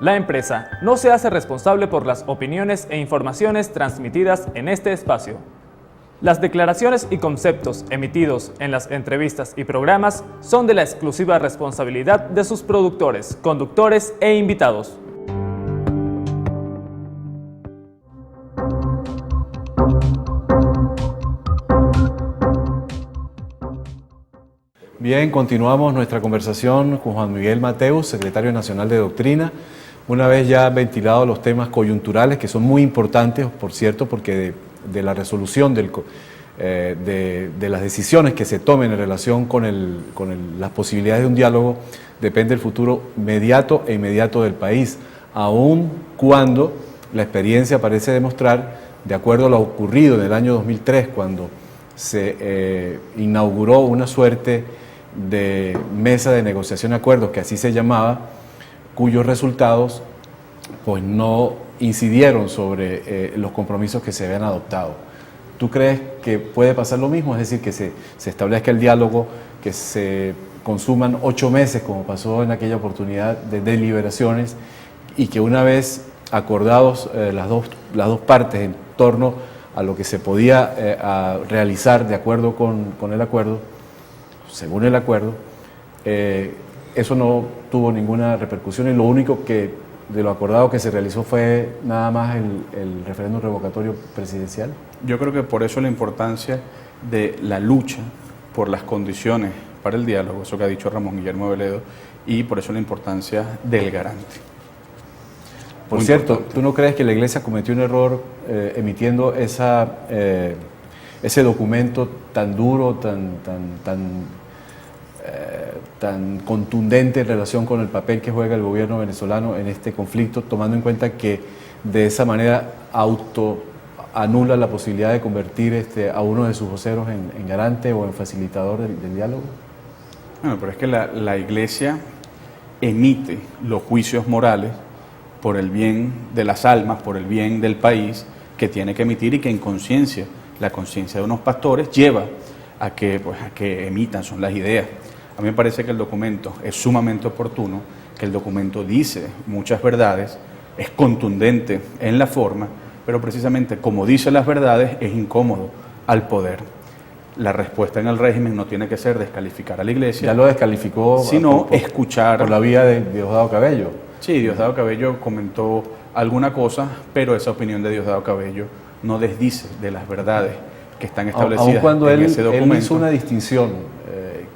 La empresa no se hace responsable por las opiniones e informaciones transmitidas en este espacio. Las declaraciones y conceptos emitidos en las entrevistas y programas son de la exclusiva responsabilidad de sus productores, conductores e invitados. Bien, continuamos nuestra conversación con Juan Miguel Mateus, secretario nacional de Doctrina. Una vez ya ventilados los temas coyunturales, que son muy importantes, por cierto, porque de la resolución de las decisiones que se tomen en relación con las posibilidades de un diálogo depende el futuro inmediato del país, aun cuando la experiencia parece demostrar, de acuerdo a lo ocurrido en el año 2003, cuando se inauguró una suerte de mesa de negociación de acuerdos, que así se llamaba, cuyos resultados pues no incidieron sobre los compromisos que se habían adoptado. ¿Tú crees que puede pasar lo mismo? Es decir, que se establezca el diálogo, que se consuman 8 meses, como pasó en aquella oportunidad de deliberaciones, y que una vez acordados las dos partes en torno a lo que se podía realizar de acuerdo con el acuerdo, según el acuerdo, eso no tuvo ninguna repercusión y lo único que de lo acordado que se realizó fue nada más el referéndum revocatorio presidencial? Yo creo que por eso la importancia de la lucha por las condiciones para el diálogo, eso que ha dicho Ramón Guillermo Veledo, y por eso la importancia del garante. Por cierto, ¿tú no crees que la Iglesia cometió un error emitiendo ese documento tan duro, tan contundente en relación con el papel que juega el gobierno venezolano en este conflicto, tomando en cuenta que de esa manera anula la posibilidad de convertir a uno de sus voceros en garante o en facilitador del diálogo? Bueno, pero es que la Iglesia emite los juicios morales por el bien de las almas, por el bien del país, que tiene que emitir y que en conciencia, la conciencia de unos pastores lleva a que emitan, son las ideas. A mí me parece que el documento es sumamente oportuno, que el documento dice muchas verdades, es contundente en la forma, pero precisamente como dice las verdades es incómodo al poder. La respuesta en el régimen no tiene que ser descalificar a la Iglesia. Ya lo descalificó, sino escuchar. Por la vía de Diosdado Cabello. Sí, Diosdado Cabello comentó alguna cosa, pero esa opinión de Diosdado Cabello no desdice de las verdades que están establecidas aun cuando en ese documento. Él hizo una distinción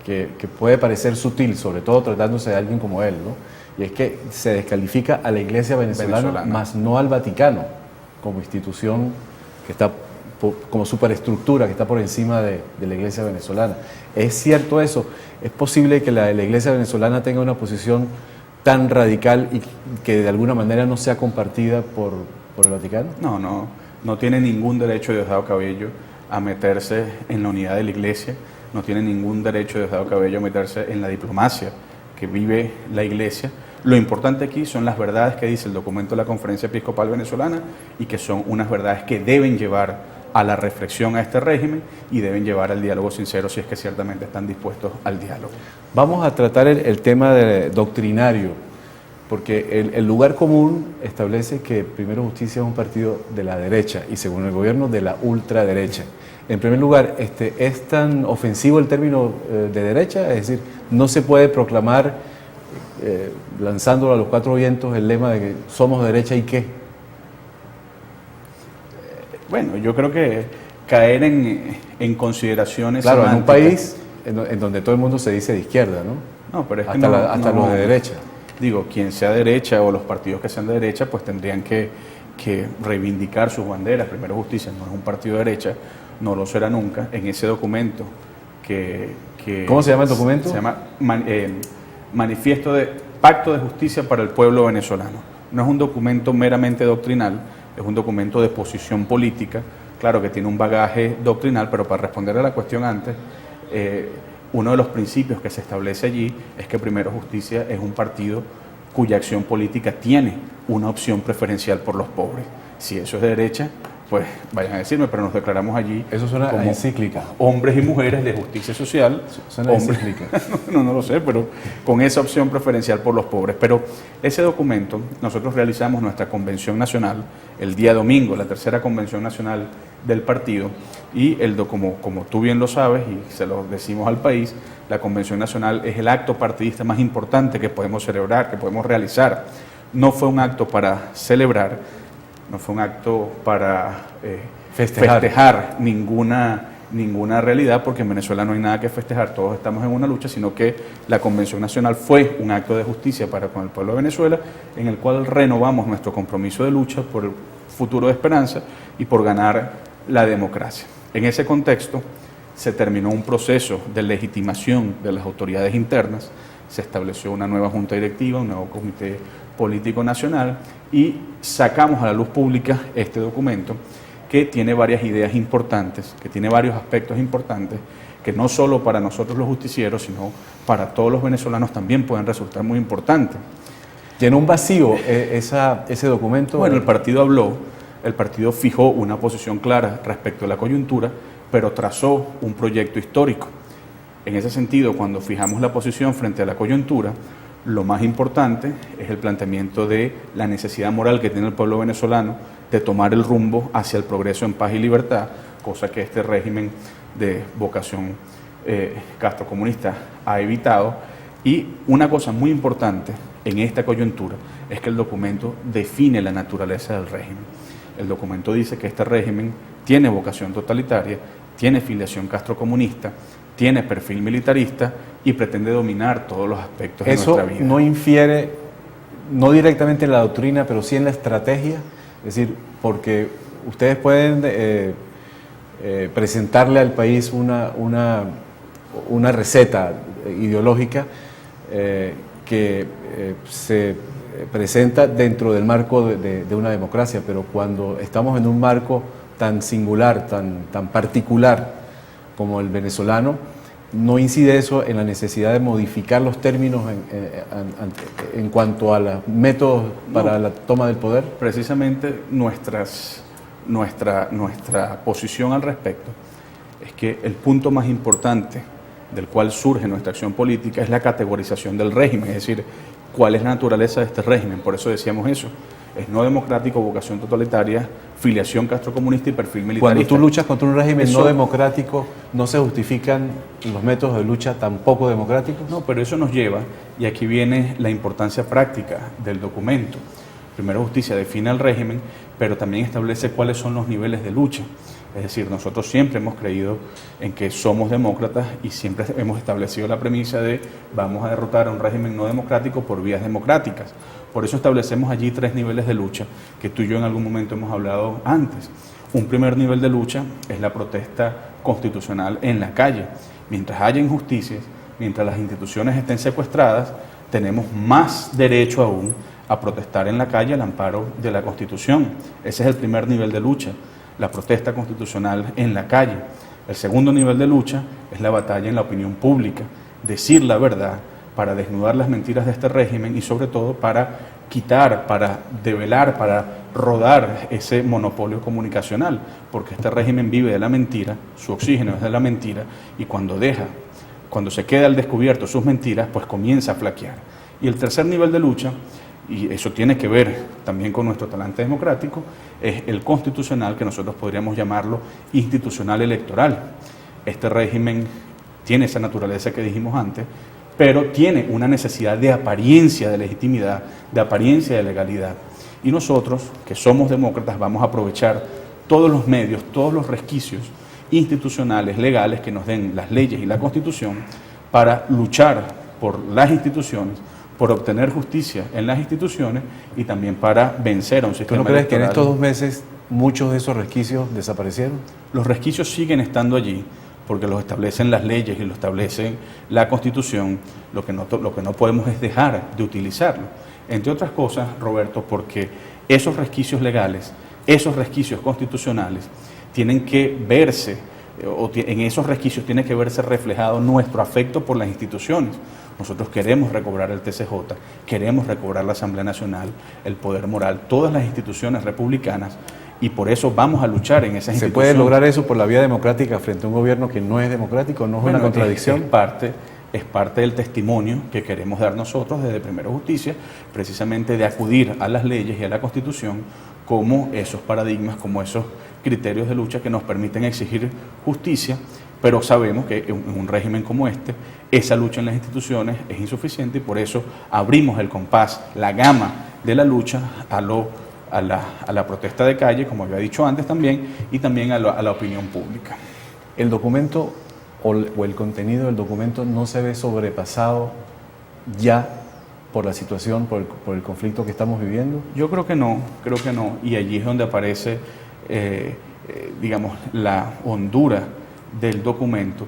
que puede parecer sutil, sobre todo tratándose de alguien como él, ¿no? Y es que se descalifica a la Iglesia venezolana, más no al Vaticano, como institución que está, como superestructura que está por encima de la Iglesia venezolana. ¿Es cierto eso? ¿Es posible que la Iglesia venezolana tenga una posición tan radical y que de alguna manera no sea compartida por el Vaticano? No tiene ningún derecho Diosdado Cabello a meterse en la unidad de la Iglesia, no tiene ningún derecho Diosdado Cabello a meterse en la diplomacia que vive la Iglesia. Lo importante aquí son las verdades que dice el documento de la Conferencia Episcopal Venezolana y que son unas verdades que deben llevar a la reflexión a este régimen y deben llevar al diálogo sincero si es que ciertamente están dispuestos al diálogo. Vamos a tratar el tema doctrinario, porque el lugar común establece que Primero Justicia es un partido de la derecha y según el gobierno de la ultraderecha. En primer lugar, ¿es tan ofensivo el término de derecha? Es decir, no se puede proclamar lanzándolo a los 4 vientos el lema de que somos derecha y qué. Bueno, yo creo que caer en consideraciones claro, semánticas. En un país en donde todo el mundo se dice de izquierda, ¿no? No, pero es que hasta los de derecha. Digo, quien sea derecha o los partidos que sean de derecha, pues tendrían que reivindicar sus banderas. Primero Justicia no es un partido de derecha, no lo será nunca. En ese documento ¿Cómo se llama el documento? Se llama Manifiesto de Pacto de Justicia para el Pueblo Venezolano. No es un documento meramente doctrinal, es un documento de posición política, claro que tiene un bagaje doctrinal, pero para responder a la cuestión antes, uno de los principios que se establece allí es que Primero Justicia es un partido cuya acción política tiene una opción preferencial por los pobres. Si eso es de derecha, pues vayan a decirme, pero nos declaramos allí Eso suena como encíclica. hombres y mujeres de justicia social. Suena encíclica. No lo sé, pero con esa opción preferencial por los pobres. Pero ese documento, nosotros realizamos nuestra convención nacional el día domingo, la tercera convención nacional del partido, y como tú bien lo sabes y se lo decimos al país, la convención nacional es el acto partidista más importante que podemos celebrar, que podemos realizar. No fue un acto para celebrar, no fue un acto para festejar ninguna realidad, porque en Venezuela no hay nada que festejar, todos estamos en una lucha, sino que la Convención Nacional fue un acto de justicia para con el pueblo de Venezuela, en el cual renovamos nuestro compromiso de lucha por el futuro de esperanza y por ganar la democracia. En ese contexto se terminó un proceso de legitimación de las autoridades internas, se estableció una nueva junta directiva, un nuevo comité político nacional, y sacamos a la luz pública este documento que tiene varias ideas importantes, que tiene varios aspectos importantes, que no solo para nosotros los justicieros, sino para todos los venezolanos también pueden resultar muy importantes. ¿Llenó un vacío ese documento? Bueno, el partido fijó una posición clara respecto a la coyuntura, pero trazó un proyecto histórico. En ese sentido, cuando fijamos la posición frente a la coyuntura, lo más importante es el planteamiento de la necesidad moral que tiene el pueblo venezolano de tomar el rumbo hacia el progreso en paz y libertad, cosa que este régimen de vocación castrocomunista ha evitado. Y una cosa muy importante en esta coyuntura es que el documento define la naturaleza del régimen. El documento dice que este régimen tiene vocación totalitaria, tiene filiación castrocomunista, tiene perfil militarista y pretende dominar todos los aspectos de nuestra vida. ¿Eso no infiere, no directamente en la doctrina, pero sí en la estrategia? Es decir, porque ustedes pueden presentarle al país una receta ideológica que se presenta dentro del marco de una democracia, pero cuando estamos en un marco tan singular, tan particular como el venezolano, ¿no incide eso en la necesidad de modificar los términos en cuanto a los métodos para la toma del poder? Precisamente nuestra posición al respecto es que el punto más importante del cual surge nuestra acción política es la categorización del régimen, es decir, cuál es la naturaleza de este régimen. Por eso decíamos eso: es no democrático, vocación totalitaria, filiación castrocomunista y perfil militarista. Cuando tú luchas contra un régimen no democrático, ¿no se justifican los métodos de lucha tampoco democráticos? No, pero eso nos lleva, y aquí viene la importancia práctica del documento. Primero, justicia define el régimen, pero también establece cuáles son los niveles de lucha. Es decir, nosotros siempre hemos creído en que somos demócratas y siempre hemos establecido la premisa de vamos a derrotar a un régimen no democrático por vías democráticas. Por eso establecemos allí 3 niveles de lucha que tú y yo en algún momento hemos hablado antes. Un primer nivel de lucha es la protesta constitucional en la calle. Mientras haya injusticias, mientras las instituciones estén secuestradas, tenemos más derecho aún a protestar en la calle al amparo de la Constitución. Ese es el primer nivel de lucha, la protesta constitucional en la calle. El segundo nivel de lucha es la batalla en la opinión pública, decir la verdad para desnudar las mentiras de este régimen y sobre todo para quitar, para develar, para rodar ese monopolio comunicacional, porque este régimen vive de la mentira, su oxígeno es de la mentira, y cuando se queda al descubierto sus mentiras, pues comienza a flaquear. Y el tercer nivel de lucha, y eso tiene que ver también con nuestro talante democrático, es el constitucional, que nosotros podríamos llamarlo institucional electoral. Este régimen tiene esa naturaleza que dijimos antes, pero tiene una necesidad de apariencia de legitimidad, de apariencia de legalidad. Y nosotros, que somos demócratas, vamos a aprovechar todos los medios, todos los resquicios institucionales, legales que nos den las leyes y la Constitución para luchar por las instituciones, por obtener justicia en las instituciones y también para vencer a un sistema ¿Tú no crees que en electoral? estos 2 meses muchos de esos resquicios desaparecieron? Los resquicios siguen estando allí, porque los establecen las leyes y lo establece la Constitución. Lo que no podemos es dejar de utilizarlo. Entre otras cosas, Roberto, porque esos resquicios legales, esos resquicios constitucionales, tienen que verse, en esos resquicios tiene que verse reflejado nuestro afecto por las instituciones. Nosotros queremos recobrar el TCJ, queremos recobrar la Asamblea Nacional, el poder moral, todas las instituciones republicanas y por eso vamos a luchar en esas instituciones. ¿Se puede lograr eso por la vía democrática frente a un gobierno que no es democrático? ¿No es una contradicción? Es parte del testimonio que queremos dar nosotros desde Primero Justicia, precisamente de acudir a las leyes y a la Constitución como esos paradigmas, como esos criterios de lucha que nos permiten exigir justicia, pero sabemos que en un régimen como este, esa lucha en las instituciones es insuficiente y por eso abrimos el compás, la gama de la lucha a la protesta de calle, como había dicho antes también, y también a la opinión pública. ¿El documento o el contenido del documento no se ve sobrepasado ya por la situación, por el conflicto que estamos viviendo? Yo creo que no, y allí es donde aparece, digamos, la hondura del documento.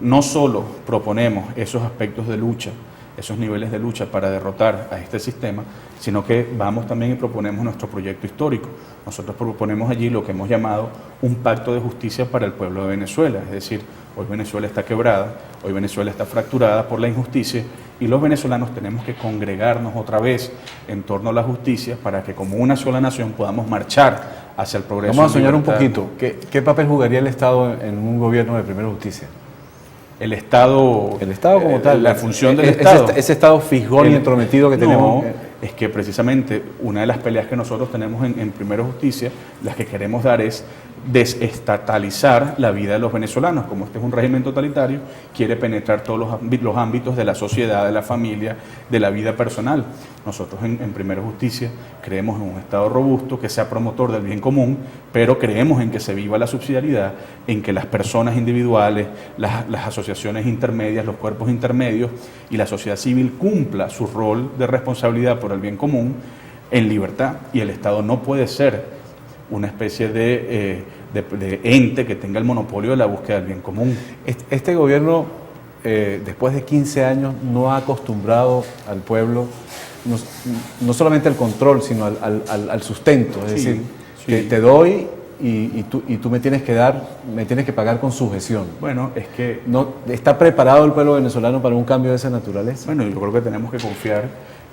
No solo proponemos esos aspectos de lucha, esos niveles de lucha para derrotar a este sistema, sino que vamos también y proponemos nuestro proyecto histórico. Nosotros proponemos allí lo que hemos llamado un pacto de justicia para el pueblo de Venezuela, es decir, hoy Venezuela está quebrada, hoy Venezuela está fracturada por la injusticia y los venezolanos tenemos que congregarnos otra vez en torno a la justicia para que como una sola nación podamos marchar hacia el progreso. Vamos a soñar un poquito. ¿Qué papel jugaría el Estado en un gobierno de Primera Justicia? El Estado como tal, la función del Estado. Ese Estado fijón y entrometido que tenemos. Es que precisamente una de las peleas que nosotros tenemos en Primera Justicia, las que queremos dar es desestatalizar la vida de los venezolanos. Como este es un régimen totalitario, quiere penetrar todos los ámbitos de la sociedad, de la familia, de la vida personal. Nosotros en Primera Justicia creemos en un Estado robusto que sea promotor del bien común, pero creemos en que se viva la subsidiariedad, en que las personas individuales, las asociaciones intermedias, los cuerpos intermedios y la sociedad civil cumpla su rol de responsabilidad por el bien común en libertad, y el Estado no puede ser una especie de ente que tenga el monopolio de la búsqueda del bien común. Este gobierno, después de 15 años, no ha acostumbrado al pueblo no solamente al control, sino al sustento. Es decir, que te doy y tú me tienes que pagar con sujeción. Bueno, es que no ¿está preparado el pueblo venezolano para un cambio de esa naturaleza? Bueno, yo creo que tenemos que confiar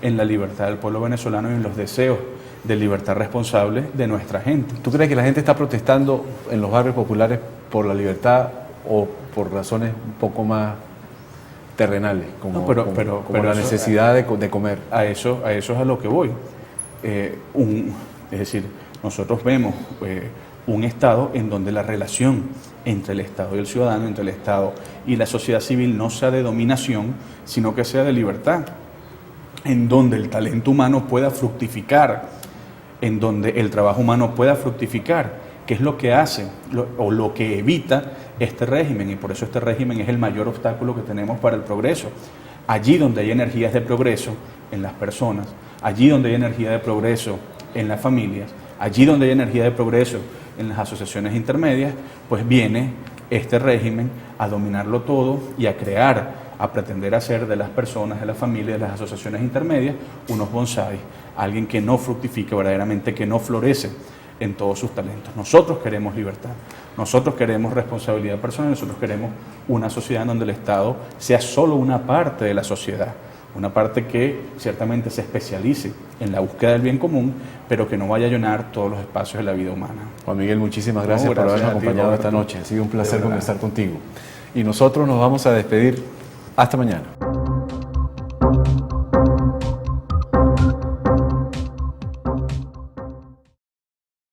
en la libertad del pueblo venezolano y en los deseos de libertad responsable de nuestra gente. ¿Tú crees que la gente está protestando en los barrios populares por la libertad o por razones un poco más terrenales, como la necesidad de comer? A eso es a lo que voy. Es decir, nosotros vemos un Estado en donde la relación entre el Estado y el ciudadano, entre el Estado y la sociedad civil no sea de dominación, sino que sea de libertad, en donde el talento humano pueda fructificar, en donde el trabajo humano pueda fructificar, que es lo que hace o lo que evita este régimen, y por eso este régimen es el mayor obstáculo que tenemos para el progreso. Allí donde hay energías de progreso en las personas, allí donde hay energía de progreso en las familias, allí donde hay energía de progreso en las asociaciones intermedias, pues viene este régimen a dominarlo todo y a pretender hacer de las personas, de las familias, de las asociaciones intermedias, unos bonsáis, alguien que no fructifique verdaderamente, que no florece en todos sus talentos. Nosotros queremos libertad, nosotros queremos responsabilidad personal, nosotros queremos una sociedad en donde el Estado sea solo una parte de la sociedad, una parte que ciertamente se especialice en la búsqueda del bien común, pero que no vaya a llenar todos los espacios de la vida humana. Juan Miguel, muchísimas gracias por habernos acompañado esta noche. Ha sido un placer conversar contigo. Y nosotros nos vamos a despedir. Hasta mañana.